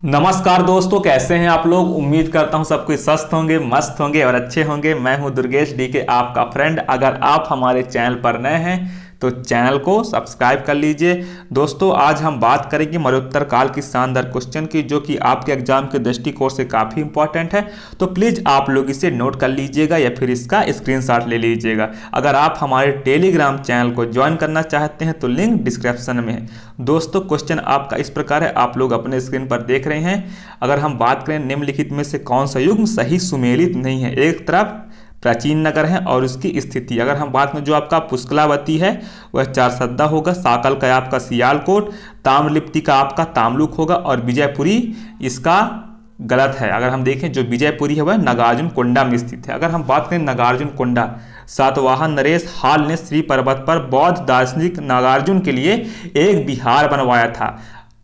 नमस्कार दोस्तों, कैसे हैं आप लोग। उम्मीद करता हूं सब कोई स्वस्थ होंगे, मस्त होंगे और अच्छे होंगे। मैं हूं दुर्गेश डीके, आपका फ्रेंड। अगर आप हमारे चैनल पर नए हैं तो चैनल को सब्सक्राइब कर लीजिए। दोस्तों, आज हम बात करेंगे मरणोत्तर काल की शानदार क्वेश्चन की, जो कि आपके एग्जाम के दृष्टिकोण से काफ़ी इंपॉर्टेंट है। तो प्लीज़ आप लोग इसे नोट कर लीजिएगा या फिर इसका स्क्रीनशॉट ले लीजिएगा। अगर आप हमारे टेलीग्राम चैनल को ज्वाइन करना चाहते हैं तो लिंक डिस्क्रिप्शन में है। दोस्तों, क्वेश्चन आपका इस प्रकार है, आप लोग अपने स्क्रीन पर देख रहे हैं। अगर हम बात करें निम्नलिखित में से कौन सा युग्म सही सुमेलित नहीं है। एक तरफ प्राचीन नगर है और उसकी स्थिति, अगर हम बात करें जो आपका पुष्कलावती है वह चारसद्दा होगा, साकल का आपका सियालकोट, ताम्रलिप्ति का आपका तामलुक होगा और विजयपुरी इसका गलत है। अगर हम देखें जो विजयपुरी है वह नागार्जुन कोंडा में स्थित है। अगर हम बात करें नागार्जुन कोंडा, सातवाहन नरेश हाल ने श्री पर्वत पर बौद्ध दार्शनिक नागार्जुन के लिए एक विहार बनवाया था।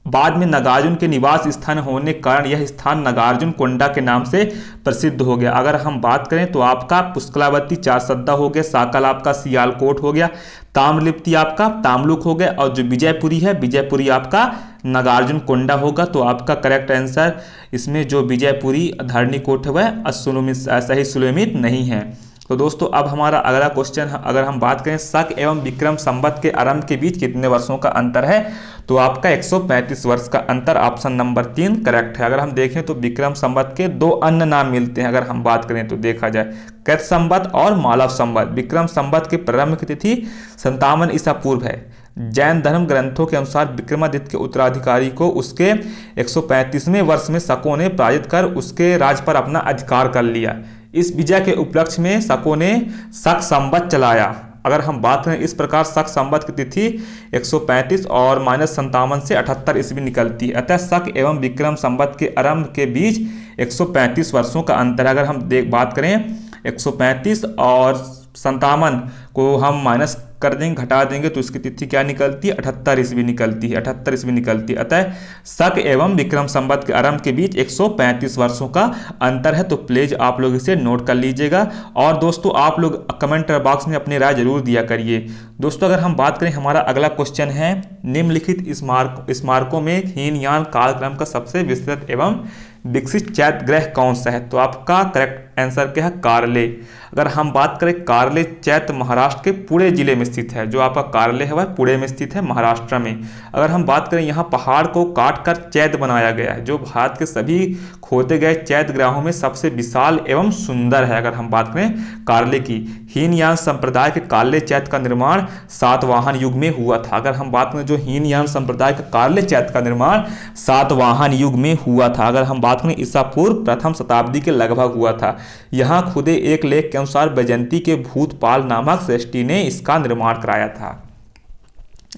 बाद में नागार्जुन के निवास स्थान होने के कारण यह स्थान नागार्जुन कोंडा के नाम से प्रसिद्ध हो गया। अगर हम बात करें तो आपका पुष्कलावती चारसद्दा हो गया, साकल आपका सियालकोट हो गया, ताम्रलिप्ति आपका तामलुक हो गया और जो विजयपुरी है विजयपुरी आपका नागार्जुन कोंडा होगा। तो आपका करेक्ट आंसर इसमें जो विजयपुरी धरणीकोट है वह सही सुलेमित नहीं है। तो दोस्तों, अब हमारा अगला क्वेश्चन, अगर हम बात करें शक एवं विक्रम संवत के आरंभ के बीच कितने वर्षों का अंतर है, तो आपका 135 वर्ष का अंतर, ऑप्शन नंबर 3 करेक्ट है। अगर हम देखें तो विक्रम संवत के दो अन्य नाम मिलते हैं। अगर हम बात करें तो देखा जाए कैत संवत और मालव संवत। विक्रम संवत के प्रारंभ की तिथि 57 ईसा पूर्व है। जैन धर्म ग्रंथों के अनुसार विक्रमादित्य के उत्तराधिकारी को उसके 135वें वर्ष में शकों ने पराजित कर उसके राज पर अपना अधिकार कर लिया। इस विजय के उपलक्ष्य में शकों ने शक संवत चलाया। अगर हम बात करें इस प्रकार शक संवत की तिथि 135 और -57 से 78 ईस्वी निकलती है। अतः शक एवं विक्रम संवत के आरंभ के बीच 135 वर्षों का अंतर है। अगर हम बात करें 135 और 57 को हम माइनस कर देंगे, घटा देंगे तो इसकी तिथि क्या निकलती है, 78 ईस्वी निकलती है। 78 ईस्वी निकलती है। अतः शक एवं विक्रम संवत के आरंभ के बीच 135 वर्षों का अंतर है। तो प्लीज आप लोग इसे नोट कर लीजिएगा। और दोस्तों, आप लोग कमेंट बॉक्स में अपनी राय जरूर दिया करिए। दोस्तों, अगर हम बात करें हमारा अगला क्वेश्चन है, निम्नलिखित स्मारकों में हीनयान कालक्रम का सबसे विस्तृत एवं विकसित चैत्य ग्रह कौन सा है, तो आपका करेक्ट आंसर क्या है, कारले। अगर हम बात करें कारले चैत्य महाराष्ट्र के पुणे जिले में स्थित है। जो आपका कारले है वह पुणे में स्थित है, महाराष्ट्र में। अगर हम बात करें यहाँ पहाड़ को काटकर चैत्य बनाया गया है, जो भारत के सभी खोदे गए चैत्य ग्रहों में सबसे विशाल एवं सुंदर है। अगर हम बात करें कारले की, हीनयान संप्रदाय के कारले चैत्य का निर्माण सातवाहन युग में हुआ था। अगर हम बात करें जो हीनयान संप्रदाय का कारले चैत्य का निर्माण सातवाहन युग में हुआ था। अगर हम बात करें ईसा पूर्व प्रथम शताब्दी के लगभग हुआ था। यहाँ खुदे एक लेख के अनुसार बैजंती के भूतपाल नामक सृष्टि ने इसका निर्माण कराया था।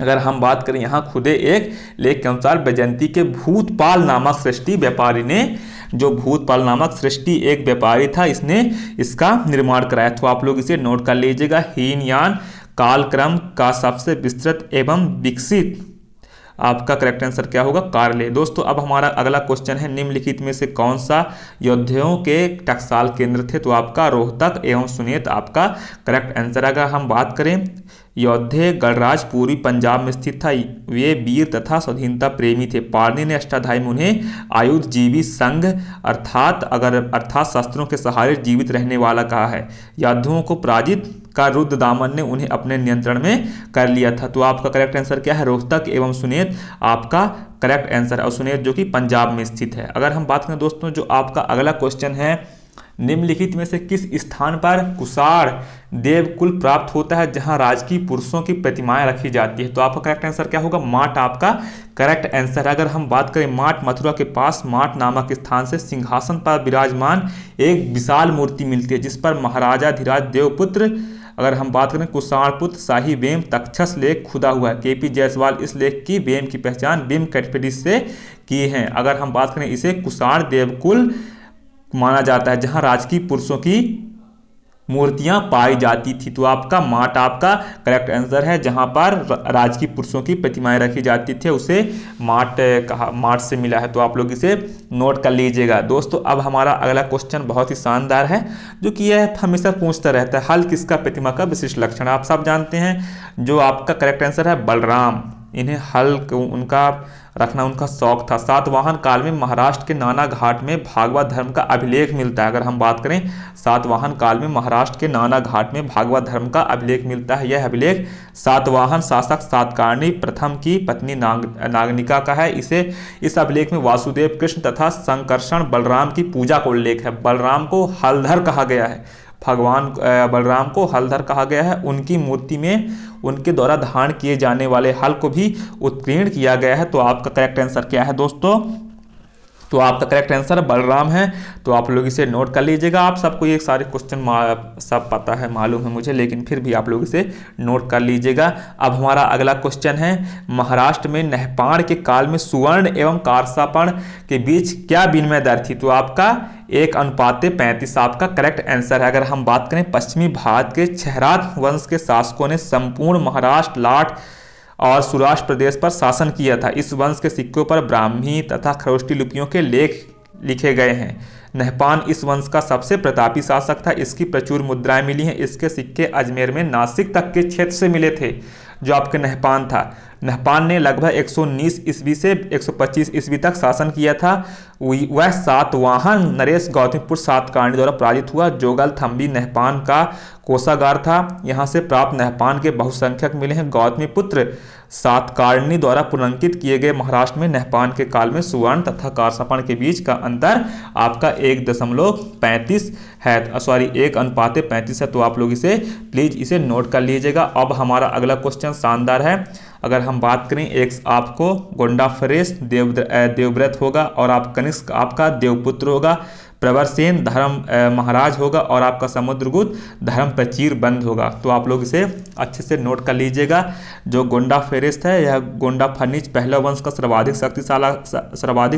अगर हम बात करें यहाँ खुदे एक लेख के अनुसार बैजंती के भूतपाल नामक सृष्टि व्यापारी ने, जो भूतपाल नामक सृष्टि एक व्यापारी था, इसने इसका निर्माण कराया। तो आप लोग इसे नोट कर लीजिएगा। हीनयान कालक्रम का सबसे विस्तृत एवं विकसित, आपका करेक्ट आंसर क्या होगा, कारले। दोस्तों, अब हमारा अगला क्वेश्चन है, निम्नलिखित में से कौन सा योद्धाओं के टकसाल केंद्र थे, तो आपका रोहतक एवं सुनेत आपका करेक्ट आंसर। अगर हम बात करें योद्धे गणराज पूर्वी पंजाब में स्थित था। वे वीर तथा स्वाधीनता प्रेमी थे। पाणिनि ने अष्टाध्यायी में उन्हें आयुधजीवी संघ अर्थात शस्त्रों के सहारे जीवित रहने वाला कहा है। योद्धाओं को पराजित का रुद्रदामन ने उन्हें अपने नियंत्रण में कर लिया था। तो आपका करेक्ट आंसर क्या है, रोहतक एवं सुनेत आपका करेक्ट आंसर है, और सुनेत जो कि पंजाब में स्थित है। अगर हम बात करें दोस्तों, जो आपका अगला क्वेश्चन है, निम्नलिखित में से किस स्थान पर कुषाण देवकुल प्राप्त होता है जहां राजकीय पुरुषों की प्रतिमाएं रखी जाती है, तो आपका करेक्ट आंसर क्या होगा, माट आपका करेक्ट आंसर है। अगर हम बात करें माट, मथुरा के पास माट नामक स्थान से सिंहासन पर विराजमान एक विशाल मूर्ति मिलती है जिस पर महाराजाधिराज देवपुत्र, अगर हम बात करें कुषाणपुत्र शाही वेम तक्षस लेख खुदा हुआ है। केपी जायसवाल इस लेख की वेम की पहचान वेम कैटफिडिस से किए हैं। अगर हम बात करें इसे कुषाण देवकुल माना जाता है जहां राजकीय पुरुषों की मूर्तियां पाई जाती थी। तो आपका माट आपका करेक्ट आंसर है। जहां पर राजकीय पुरुषों की प्रतिमाएं रखी जाती थी उसे माट कहा, माट से मिला है। तो आप लोग इसे नोट कर लीजिएगा। दोस्तों, अब हमारा अगला क्वेश्चन बहुत ही शानदार है, जो कि यह हमेशा पूछता रहता है, हल किसका प्रतिमा का विशिष्ट लक्षण। आप सब जानते हैं जो आपका करेक्ट आंसर है बलराम। इन्हें हल उनका रखना उनका शौक था। सातवाहन काल में महाराष्ट्र के नाना घाट में भागवत धर्म का अभिलेख मिलता है। अगर हम बात करें सातवाहन काल में महाराष्ट्र के नाना घाट में भागवत धर्म का अभिलेख मिलता है। यह अभिलेख सातवाहन शासक सातकर्णी प्रथम की पत्नी नागनिका का है। इस अभिलेख में वासुदेव, कृष्ण तथा संकर्षण बलराम की पूजा का उल्लेख है। बलराम को हलधर कहा गया है, भगवान बलराम को हलधर कहा गया है। उनकी मूर्ति में उनके द्वारा धारण किए जाने वाले हल को भी उत्कीर्ण किया गया है। तो आपका करेक्ट आंसर क्या है दोस्तों? तो आपका करेक्ट आंसर बलराम है। तो आप लोग इसे नोट कर लीजिएगा। आप सबको ये सारे क्वेश्चन सब पता है, मालूम है मुझे, लेकिन फिर भी आप लोग इसे नोट कर लीजिएगा। अब हमारा अगला क्वेश्चन है, महाराष्ट्र में नहपाण के काल में सुवर्ण एवं कारसापण के बीच क्या विनिमय दर थी? तो आपका 1:35 आपका करेक्ट आंसर है। अगर हम बात करें पश्चिमी भारत के छहरात वंश के शासकों ने संपूर्ण महाराष्ट्र, लाट और सौराष्ट्र प्रदेश पर शासन किया था। इस वंश के सिक्कों पर ब्राह्मी तथा खरोष्टी लिपियों के लेख लिखे गए हैं। नहपान इस वंश का सबसे प्रतापी शासक था। इसकी प्रचुर मुद्राएं मिली हैं। इसके सिक्के अजमेर में नासिक तक के क्षेत्र से मिले थे। जो आपके नहपान था, नहपान ने लगभग 119 ईस्वी से 125 ईस्वी तक शासन किया था। वह सातवाहन नरेश गौतमीपुत्र सातकर्णी द्वारा पराजित हुआ। जोगल थंबी नहपान का कोषागार था। यहाँ से प्राप्त नहपान के बहुसंख्यक मिले हैं। गौतमीपुत्र सातकर्णी द्वारा पुनर्ंकित किए गए महाराष्ट्र में नहपान के काल में सुवर्ण तथा कारसापण के बीच का अंतर आपका 1:35 है, सॉरी 1:35 है। तो आप लोग इसे प्लीज इसे नोट कर लीजिएगा। अब हमारा अगला क्वेश्चन शानदार है। अगर हम बात करें, एक आपको गोंडाफरेश देवव्रत होगा और आप कनिष्क आपका देवपुत्र होगा, प्रवरसेन धर्म महाराज होगा और आपका समुद्रगुप्त धर्म प्रचीर बंद होगा। तो आप लोग इसे अच्छे से नोट कर लीजिएगा। जो गोंडाफरेश है यह गोंडाफनिज पहला वंश का सर्वाधिक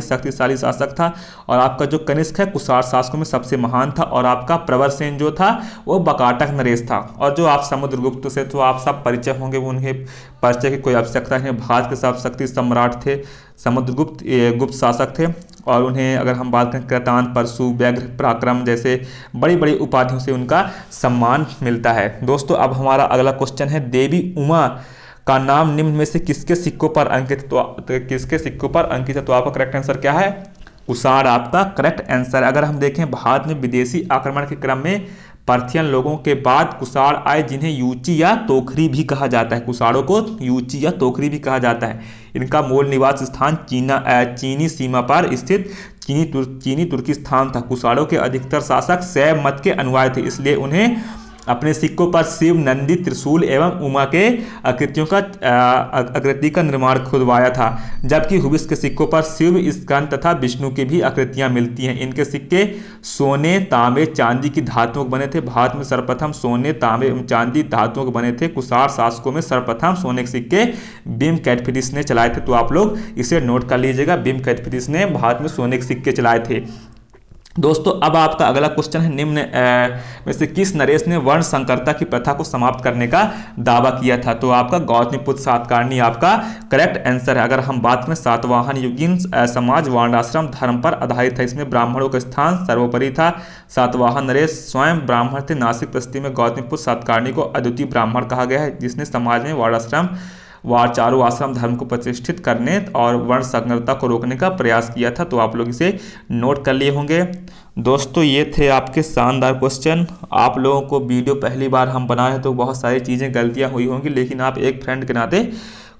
शक्तिशाली शासक था। और आपका जो कनिष्क है कुषाण शासकों में सबसे महान था। और आपका प्रवरसेन जो था वो बकाटक नरेश था। और जो आप समुद्रगुप्त से तो आप सब परिचय होंगे, उन्हें परिचय की कोई आवश्यकता नहीं। भारत के सर्वशक्ति सम्राट थे, समुद्रगुप्त गुप्त शासक थे। और उन्हें अगर हम बात करें कृतान, परशु, व्याघ्र, पराक्रम जैसे बड़ी बड़ी उपाधियों से उनका सम्मान मिलता है। दोस्तों अब हमारा अगला क्वेश्चन है, देवी उमा का नाम निम्न में से किसके सिक्कों पर अंकित? तो किसके सिक्कों पर अंकित है? तो आपका करेक्ट आंसर क्या है? कुषाण आपका करेक्ट आंसर। अगर हम देखें भारत में विदेशी आक्रमण के क्रम में पार्थियन लोगों के बाद कुषाण आए, जिन्हें यूची या तोखरी भी कहा जाता है। कुषाणों को यूची या तोखरी भी कहा जाता है। इनका मूल निवास स्थान चीनी सीमा पर स्थित चीनी तुर्किस्तान था। कुषाणों के अधिकतर शासक शैव मत के अनुयायी थे, इसलिए उन्हें अपने सिक्कों पर शिव, नंदी, त्रिशूल एवं उमा के आकृति का निर्माण खुदवाया था। जबकि हुबिस के सिक्कों पर शिव, स्कंद तथा विष्णु की भी आकृतियां मिलती हैं। इनके सिक्के सोने, तांबे, चांदी की धातुओं के बने थे। भारत में सर्वप्रथम सोने, तांबे एवं चांदी धातुओं के बने थे। कुषाण शासकों में सर्वप्रथम सोने के सिक्के बिम कैटफिलिस ने चलाए थे। तो आप लोग इसे नोट कर लीजिएगा, बिम कैटफिलिस ने भारत में सोने के सिक्के चलाए थे। दोस्तों अब आपका अगला क्वेश्चन है, निम्न में से किस नरेश ने वर्ण संकरता की प्रथा को समाप्त करने का दावा किया था? तो आपका गौतमीपुत्र सातकर्णी आपका करेक्ट आंसर है। अगर हम बात करें सातवाहन युगीन समाज वर्णाश्रम धर्म पर आधारित था। इसमें ब्राह्मणों का स्थान सर्वोपरि था। सातवाहन नरेश स्वयं ब्राह्मण थे। नासिक परिस्थिति में गौतमीपुत्र सातकर्णी को अद्वितीय ब्राह्मण कहा गया है, जिसने समाज में वर्णाश्रम चारों आश्रम धर्म को प्रतिष्ठित करने और वर्ण संकरता को रोकने का प्रयास किया था। तो आप लोग इसे नोट कर लिए होंगे। दोस्तों ये थे आपके शानदार क्वेश्चन। आप लोगों को वीडियो पहली बार हम बनाए तो बहुत सारी चीज़ें गलतियां हुई होंगी, लेकिन आप एक फ्रेंड के नाते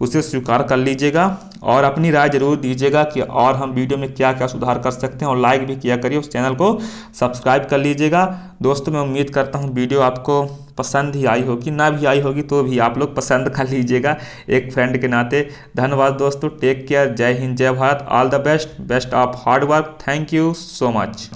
उसे स्वीकार कर लीजिएगा और अपनी राय जरूर दीजिएगा कि और हम वीडियो में क्या क्या सुधार कर सकते हैं। और लाइक भी किया करिए, उस चैनल को सब्सक्राइब कर लीजिएगा। दोस्तों मैं उम्मीद करता हूँ वीडियो आपको पसंद ही आई होगी, ना भी आई होगी तो भी आप लोग पसंद कर लीजिएगा एक फ्रेंड के नाते। धन्यवाद दोस्तों, टेक केयर, जय हिंद, जय Bharat, all the best, best of hard work, thank you so much.